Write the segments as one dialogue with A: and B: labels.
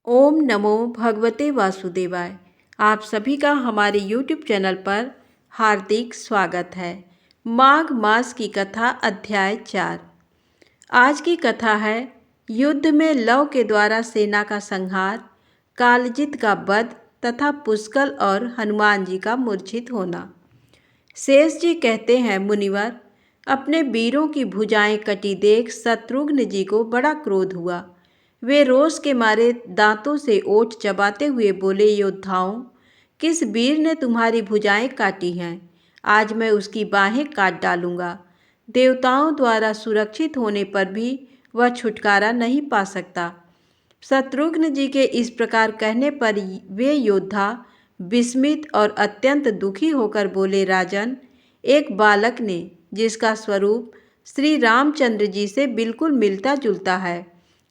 A: ओम नमो भगवते वासुदेवाय। आप सभी का हमारे YouTube चैनल पर हार्दिक स्वागत है। माघ मास की कथा अध्याय 4। आज की कथा है युद्ध में लव के द्वारा सेना का संहार, कालजित का वध तथा पुष्कल और हनुमान जी का मूर्छित होना। शेष जी कहते हैं, मुनिवर, अपने वीरों की भुजाएं कटी देख शत्रुघ्न जी को बड़ा क्रोध हुआ। वे रोष के मारे दांतों से ओठ चबाते हुए बोले, योद्धाओं, किस वीर ने तुम्हारी भुजाएं काटी हैं? आज मैं उसकी बाहें काट डालूंगा। देवताओं द्वारा सुरक्षित होने पर भी वह छुटकारा नहीं पा सकता। शत्रुघ्न जी के इस प्रकार कहने पर वे योद्धा विस्मित और अत्यंत दुखी होकर बोले, राजन, एक बालक ने, जिसका स्वरूप श्री रामचंद्र जी से बिल्कुल मिलता जुलता है,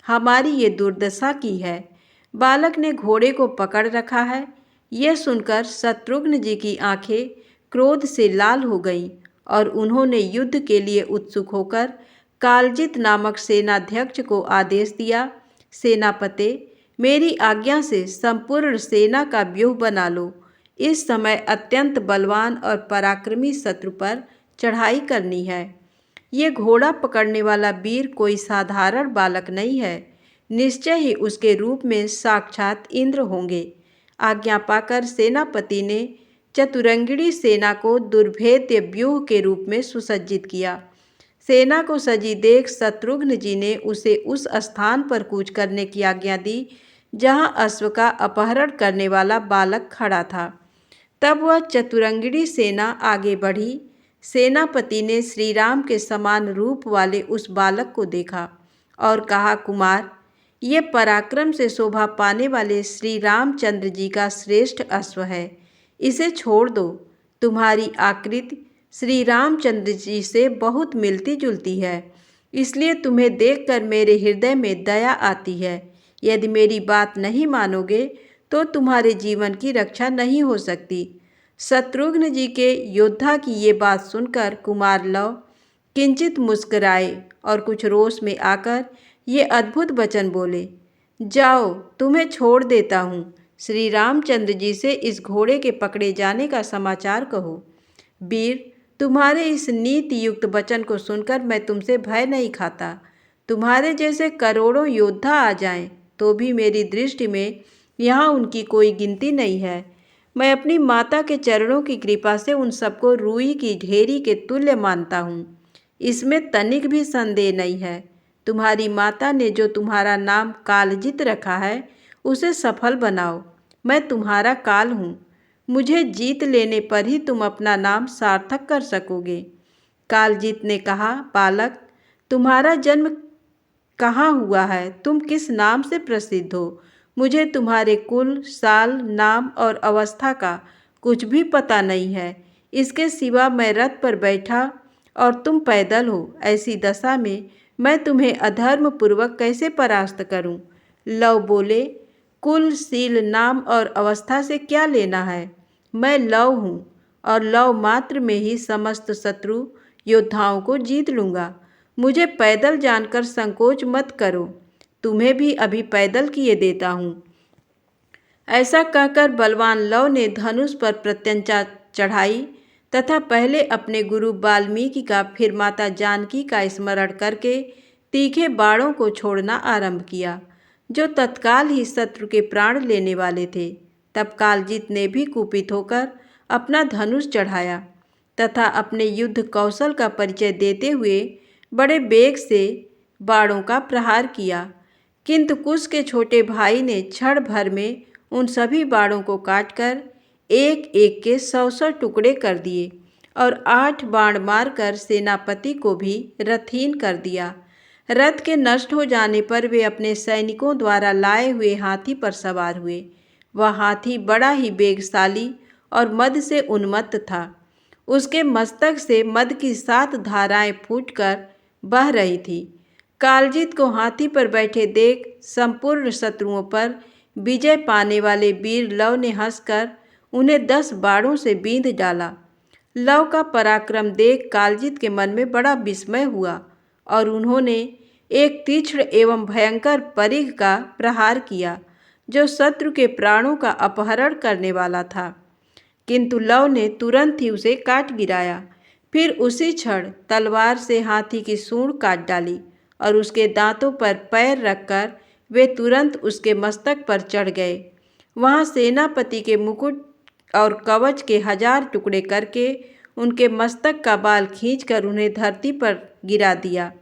A: हमारी ये दुर्दशा की है। बालक ने घोड़े को पकड़ रखा है। यह सुनकर शत्रुघ्न जी की आंखें क्रोध से लाल हो गईं और उन्होंने युद्ध के लिए उत्सुक होकर कालजित नामक सेनाध्यक्ष को आदेश दिया, सेनापते, मेरी आज्ञा से संपूर्ण सेना का व्यूह बना लो। इस समय अत्यंत बलवान और पराक्रमी शत्रु पर चढ़ाई करनी है। ये घोड़ा पकड़ने वाला वीर कोई साधारण बालक नहीं है। निश्चय ही उसके रूप में साक्षात इंद्र होंगे। आज्ञा पाकर सेनापति ने चतुरंगिणी सेना को दुर्भेद्य व्यूह के रूप में सुसज्जित किया। सेना को सजी देख शत्रुघ्न जी ने उसे उस स्थान पर कूच करने की आज्ञा दी जहां अश्व का अपहरण करने वाला बालक खड़ा था। तब वह चतुरंगिणी सेना आगे बढ़ी। सेनापति ने श्री राम के समान रूप वाले उस बालक को देखा और कहा, कुमार, ये पराक्रम से शोभा पाने वाले श्री रामचंद्र जी का श्रेष्ठ अश्व है। इसे छोड़ दो। तुम्हारी आकृति श्री रामचंद्र जी से बहुत मिलती जुलती है, इसलिए तुम्हें देखकर मेरे हृदय में दया आती है। यदि मेरी बात नहीं मानोगे तो तुम्हारे जीवन की रक्षा नहीं हो सकती। शत्रुघ्न जी के योद्धा की ये बात सुनकर कुमार लव किंचित मुस्कुराए और कुछ रोष में आकर ये अद्भुत वचन बोले, जाओ, तुम्हें छोड़ देता हूँ। श्री रामचंद्र जी से इस घोड़े के पकड़े जाने का समाचार कहो। वीर, तुम्हारे इस नीति युक्त वचन को सुनकर मैं तुमसे भय नहीं खाता। तुम्हारे जैसे करोड़ों योद्धा आ जाएं तो भी मेरी दृष्टि में यहाँ उनकी कोई गिनती नहीं है। मैं अपनी माता के चरणों की कृपा से उन सबको रूई की ढेरी के तुल्य मानता हूँ। इसमें तनिक भी संदेह नहीं है। तुम्हारी माता ने जो तुम्हारा नाम कालजित रखा है, उसे सफल बनाओ। मैं तुम्हारा काल हूँ। मुझे जीत लेने पर ही तुम अपना नाम सार्थक कर सकोगे। कालजित ने कहा, बालक, तुम्हारा जन्म कहाँ हुआ है? तुम किस नाम से प्रसिद्ध हो? मुझे तुम्हारे कुल, साल, नाम और अवस्था का कुछ भी पता नहीं है। इसके सिवा मैं रथ पर बैठा और तुम पैदल हो। ऐसी दशा में मैं तुम्हें अधर्म पूर्वक कैसे परास्त करूं? लव बोले, कुल, सील, नाम और अवस्था से क्या लेना है? मैं लव हूँ और लव मात्र में ही समस्त शत्रु योद्धाओं को जीत लूँगा। मुझे पैदल जानकर संकोच मत करो। तुम्हें भी अभी पैदल किए देता हूँ। ऐसा कहकर बलवान लव ने धनुष पर प्रत्यंचा चढ़ाई तथा पहले अपने गुरु वाल्मीकि का, फिर माता जानकी का स्मरण करके तीखे बाणों को छोड़ना आरंभ किया, जो तत्काल ही शत्रु के प्राण लेने वाले थे। तब कालजित ने भी कुपित होकर अपना धनुष चढ़ाया तथा अपने युद्ध कौशल का परिचय देते हुए बड़े वेग से बाणों का प्रहार किया, किंतु कुश के छोटे भाई ने क्षण भर में उन सभी बाणों को काटकर एक एक के 100 टुकड़े कर दिए और 8 बाण मारकर सेनापति को भी रथहीन कर दिया। रथ के नष्ट हो जाने पर वे अपने सैनिकों द्वारा लाए हुए हाथी पर सवार हुए। वह हाथी बड़ा ही वेगशाली और मद से उन्मत्त था। उसके मस्तक से मद की 7 धाराएं फूटकर बह रही थी। कालजित को हाथी पर बैठे देख संपूर्ण शत्रुओं पर विजय पाने वाले वीर लव ने हंसकर उन्हें 10 बाणों से बींध डाला। लव का पराक्रम देख कालजित के मन में बड़ा विस्मय हुआ और उन्होंने एक तीक्ष्ण एवं भयंकर परिघ का प्रहार किया। जो शत्रु के प्राणों का अपहरण करने वाला था, किंतु लव ने तुरंत ही उसे काट गिराया। फिर उसी क्षण तलवार से हाथी की सूंड काट डाली और उसके दांतों पर पैर रखकर वे तुरंत उसके मस्तक पर चढ़ गए। वहां सेनापति के मुकुट और कवच के 1000 टुकड़े करके उनके मस्तक का बाल खींचकर उन्हें धरती पर गिरा दिया।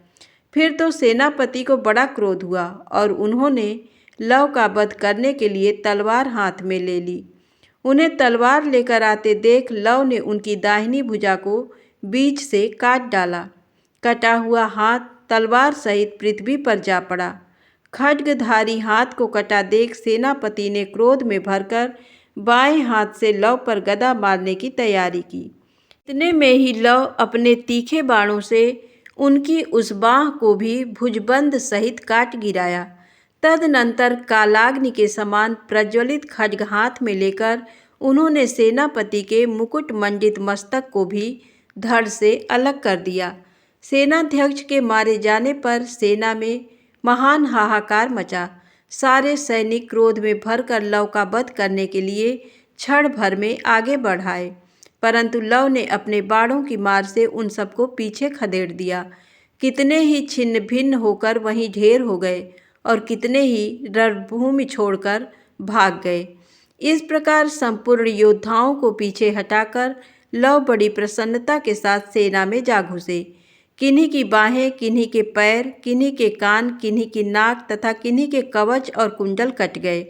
A: फिर तो सेनापति को बड़ा क्रोध हुआ और उन्होंने लव का वध करने के लिए तलवार हाथ में ले ली। उन्हें तलवार लेकर आते देख लव ने उनकी दाहिनी भुजा को बीच से काट डाला। कटा हुआ हाथ तलवार सहित पृथ्वी पर जा पड़ा। खड्गधारी हाथ को कटा देख सेनापति ने क्रोध में भरकर बाएं हाथ से लव पर गदा मारने की तैयारी की। इतने में ही लव अपने तीखे बाणों से उनकी उस बाह को भी भुजबंद सहित काट गिराया। तदनंतर कालाग्नि के समान प्रज्वलित खड्ग हाथ में लेकर उन्होंने सेनापति के मुकुट मंडित मस्तक को भी धड़ से अलग कर दिया। सेनाध्यक्ष के मारे जाने पर सेना में महान हाहाकार मचा। सारे सैनिक क्रोध में भरकर लव का वध करने के लिए क्षण भर में आगे बढ़ाए, परंतु लव ने अपने बाणों की मार से उन सबको पीछे खदेड़ दिया। कितने ही छिन्न भिन्न होकर वहीं ढेर हो गए और कितने ही रणभूमि छोड़कर भाग गए। इस प्रकार संपूर्ण योद्धाओं को पीछे हटाकर लव बड़ी प्रसन्नता के साथ सेना में जा घुसे। किन्हीं की बाहें, किन्हीं के पैर, किन्हीं के कान, किन्हीं की नाक तथा किन्हीं के कवच और कुंडल कट गए।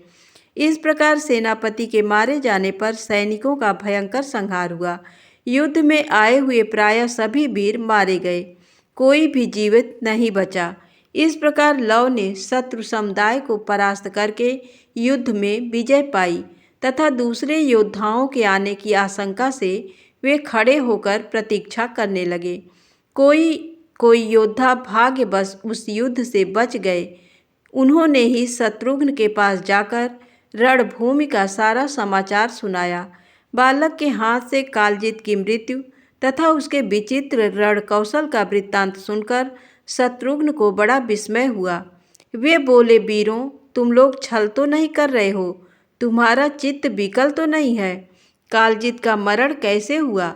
A: इस प्रकार सेनापति के मारे जाने पर सैनिकों का भयंकर संहार हुआ। युद्ध में आए हुए प्रायः सभी वीर मारे गए, कोई भी जीवित नहीं बचा। इस प्रकार लव ने शत्रु समुदाय को परास्त करके युद्ध में विजय पाई तथा दूसरे योद्धाओं के आने की आशंका से वे खड़े होकर प्रतीक्षा करने लगे। कोई कोई योद्धा भाग्यवश उस युद्ध से बच गए। उन्होंने ही शत्रुघ्न के पास जाकर रणभूमि का सारा समाचार सुनाया। बालक के हाथ से कालजीत की मृत्यु तथा उसके विचित्र रण कौशल का वृत्तांत सुनकर शत्रुघ्न को बड़ा विस्मय हुआ। वे बोले, वीरों, तुम लोग छल तो नहीं कर रहे हो? तुम्हारा चित्त विकल तो नहीं है? कालजीत का मरण कैसे हुआ?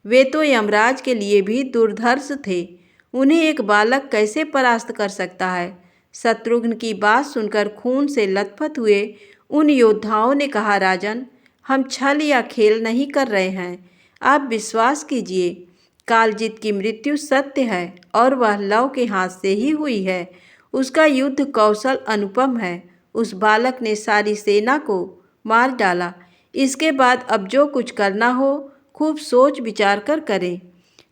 A: वे तो यमराज के लिए भी दुर्धर्ष थे। उन्हें एक बालक कैसे परास्त कर सकता है? शत्रुघ्न की बात सुनकर खून से लथपथ हुए उन योद्धाओं ने कहा, राजन, हम छल या खेल नहीं कर रहे हैं। आप विश्वास कीजिए, कालजीत की मृत्यु सत्य है और वह लव के हाथ से ही हुई है। उसका युद्ध कौशल अनुपम है। उस बालक ने सारी सेना को मार डाला। इसके बाद अब जो कुछ करना हो खूब सोच विचार कर करें।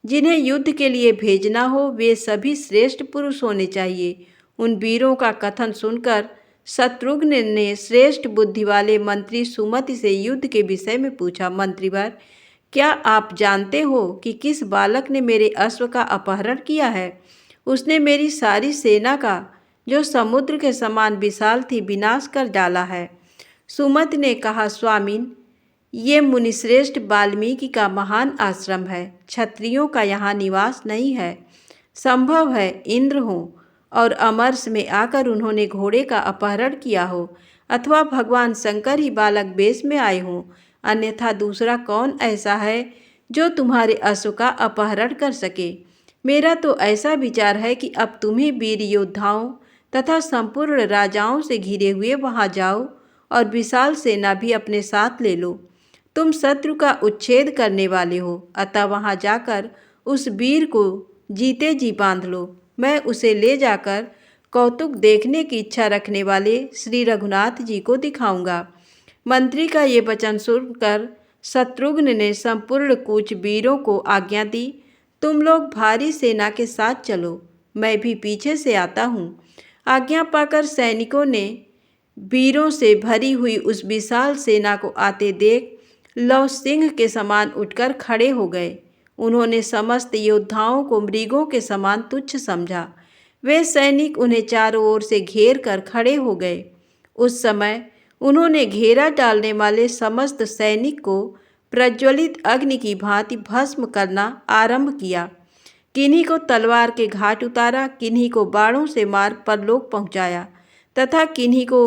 A: जिन्हें युद्ध के लिए भेजना हो वे सभी श्रेष्ठ पुरुष होने चाहिए। उन वीरों का कथन सुनकर शत्रुघ्न ने श्रेष्ठ बुद्धि वाले मंत्री सुमति से युद्ध के विषय में पूछा, मंत्रीवर, क्या आप जानते हो कि किस बालक ने मेरे अश्व का अपहरण किया है? उसने मेरी सारी सेना का, जो समुद्र के समान विशाल थी, विनाश कर डाला है। सुमति ने कहा, स्वामीन, ये मुनिश्रेष्ठ वाल्मीकि का महान आश्रम है। क्षत्रियों का यहाँ निवास नहीं है। संभव है इंद्र हो और अमरस में आकर उन्होंने घोड़े का अपहरण किया हो, अथवा भगवान शंकर ही बालक वेश में आए हों। अन्यथा दूसरा कौन ऐसा है जो तुम्हारे अश्व का अपहरण कर सके? मेरा तो ऐसा विचार है कि अब तुम्ही वीर योद्धाओं तथा संपूर्ण राजाओं से घिरे हुए वहां जाओ और विशाल सेना भी अपने साथ ले लो। तुम शत्रु का उच्छेद करने वाले हो, अतः वहां जाकर उस वीर को जीते जी बांध लो। मैं उसे ले जाकर कौतुक देखने की इच्छा रखने वाले श्री रघुनाथ जी को दिखाऊंगा। मंत्री का ये वचन सुनकर शत्रुघ्न ने संपूर्ण कूच वीरों को आज्ञा दी, तुम लोग भारी सेना के साथ चलो, मैं भी पीछे से आता हूँ। आज्ञा पाकर सैनिकों ने वीरों से भरी हुई उस विशाल सेना को आते देख लव सिंह के समान उठकर खड़े हो गए। उन्होंने समस्त योद्धाओं को मृगों के समान तुच्छ समझा। वे सैनिक उन्हें चारों ओर से घेर कर खड़े हो गए। उस समय उन्होंने घेरा डालने वाले समस्त सैनिक को प्रज्वलित अग्नि की भांति भस्म करना आरंभ किया। किन्हीं को तलवार के घाट उतारा, किन्हीं को बाणों से मार परलोक पहुंचाया तथा किन्हीं को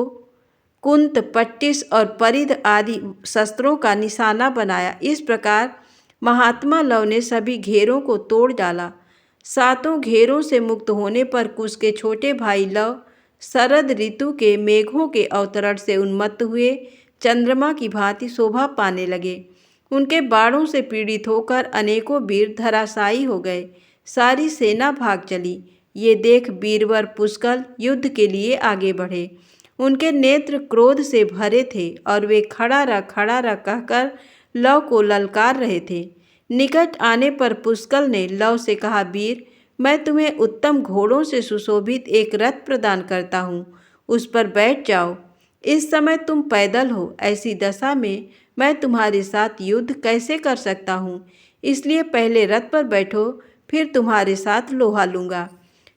A: कुंत, पट्टिस और परिध आदि शस्त्रों का निशाना बनाया। इस प्रकार महात्मा लव ने सभी घेरों को तोड़ डाला। सातों घेरों से मुक्त होने पर कुश के छोटे भाई लव शरद ऋतु के मेघों के अवतरण से उन्मत्त हुए चंद्रमा की भांति शोभा पाने लगे। उनके बाणों से पीड़ित होकर अनेकों वीर धराशायी हो गए। सारी सेना भाग चली। ये देख वीरवर पुष्कल युद्ध के लिए आगे बढ़े। उनके नेत्र क्रोध से भरे थे और वे खड़ा रह कहकर लव को ललकार रहे थे। निकट आने पर पुष्कल ने लव से कहा, वीर, मैं तुम्हें उत्तम घोड़ों से सुशोभित एक रथ प्रदान करता हूँ, उस पर बैठ जाओ। इस समय तुम पैदल हो, ऐसी दशा में मैं तुम्हारे साथ युद्ध कैसे कर सकता हूँ? इसलिए पहले रथ पर बैठो, फिर तुम्हारे साथ लोहा लूँगा।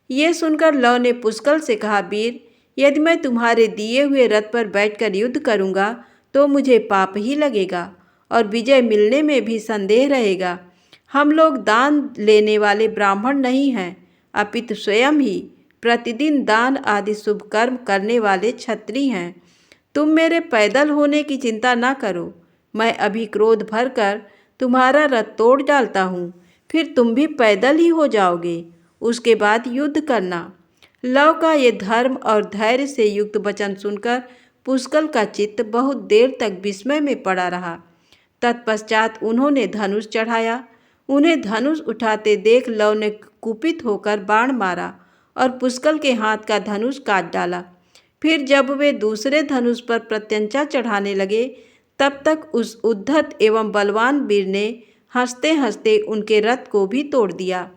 A: ये सुनकर लव ने पुष्कल से कहा, वीर, यदि मैं तुम्हारे दिए हुए रथ पर बैठकर युद्ध करूँगा तो मुझे पाप ही लगेगा और विजय मिलने में भी संदेह रहेगा। हम लोग दान लेने वाले ब्राह्मण नहीं हैं, अपितु स्वयं ही प्रतिदिन दान आदि शुभ कर्म करने वाले क्षत्रिय हैं। तुम मेरे पैदल होने की चिंता ना करो। मैं अभी क्रोध भरकर तुम्हारा रथ तोड़ डालता हूँ, फिर तुम भी पैदल ही हो जाओगे। उसके बाद युद्ध करना। लव का ये धर्म और धैर्य से युक्त वचन सुनकर पुष्कल का चित्त बहुत देर तक विस्मय में पड़ा रहा। तत्पश्चात उन्होंने धनुष चढ़ाया। उन्हें धनुष उठाते देख लव ने कुपित होकर बाण मारा और पुष्कल के हाथ का धनुष काट डाला। फिर जब वे दूसरे धनुष पर प्रत्यंचा चढ़ाने लगे, तब तक उस उद्धत एवं बलवान वीर ने हंसते हंसते उनके रथ को भी तोड़ दिया।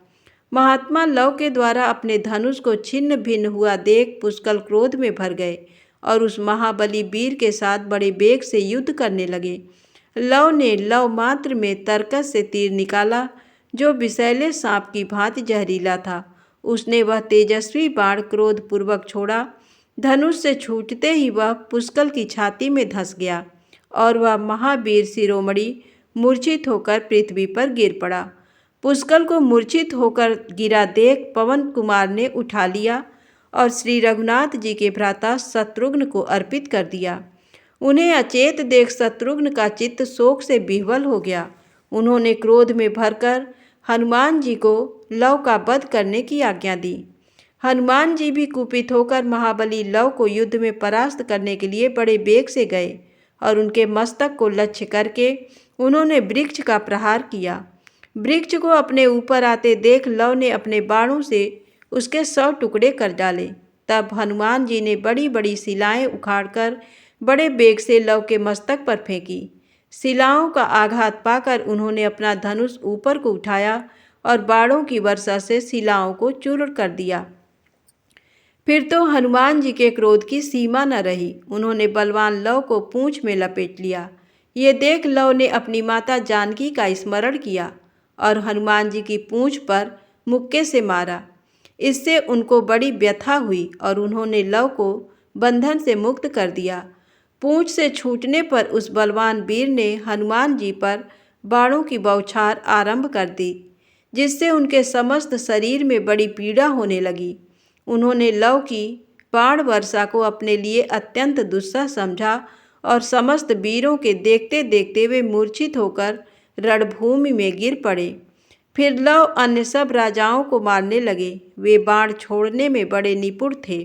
A: महात्मा लव के द्वारा अपने धनुष को छिन्न भिन्न हुआ देख पुष्कल क्रोध में भर गए और उस महाबली वीर के साथ बड़े वेग से युद्ध करने लगे। लव ने लव मात्र में तरकस से तीर निकाला, जो विषैले सांप की भांति जहरीला था। उसने वह तेजस्वी बाण क्रोधपूर्वक छोड़ा। धनुष से छूटते ही वह पुष्कल की छाती में धंस गया और वह महावीर शिरोमणि मूर्छित होकर पृथ्वी पर गिर पड़ा। पुष्कल को मूर्छित होकर गिरा देख पवन कुमार ने उठा लिया और श्री रघुनाथ जी के भ्राता शत्रुघ्न को अर्पित कर दिया। उन्हें अचेत देख शत्रुघ्न का चित्त शोक से विह्वल हो गया। उन्होंने क्रोध में भरकर हनुमान जी को लव का वध करने की आज्ञा दी। हनुमान जी भी कुपित होकर महाबली लव को युद्ध में परास्त करने के लिए बड़े वेग से गए और उनके मस्तक को लक्ष्य करके उन्होंने वृक्ष का प्रहार किया। वृक्ष को अपने ऊपर आते देख लव ने अपने बाणों से उसके 100 टुकड़े कर डाले। तब हनुमान जी ने बड़ी बड़ी शिलाएं उखाड़कर बड़े वेग से लव के मस्तक पर फेंकी। शिलाओं का आघात पाकर उन्होंने अपना धनुष ऊपर को उठाया और बाणों की वर्षा से शिलाओं को चूर्ण कर दिया। फिर तो हनुमान जी के क्रोध की सीमा न रही। उन्होंने बलवान लव को पूंछ में लपेट लिया। ये देख लव ने अपनी माता जानकी का स्मरण किया और हनुमान जी की पूंछ पर मुक्के से मारा। इससे उनको बड़ी व्यथा हुई और उन्होंने लव को बंधन से मुक्त कर दिया। पूंछ से छूटने पर उस बलवान वीर ने हनुमान जी पर बाणों की बौछार आरंभ कर दी, जिससे उनके समस्त शरीर में बड़ी पीड़ा होने लगी। उन्होंने लव की बाण वर्षा को अपने लिए अत्यंत दुस्सह समझा और समस्त वीरों के देखते देखते वे मूर्छित होकर रणभूमि में गिर पड़े। फिर लव अन्य सब राजाओं को मारने लगे। वे बाण छोड़ने में बड़े निपुण थे।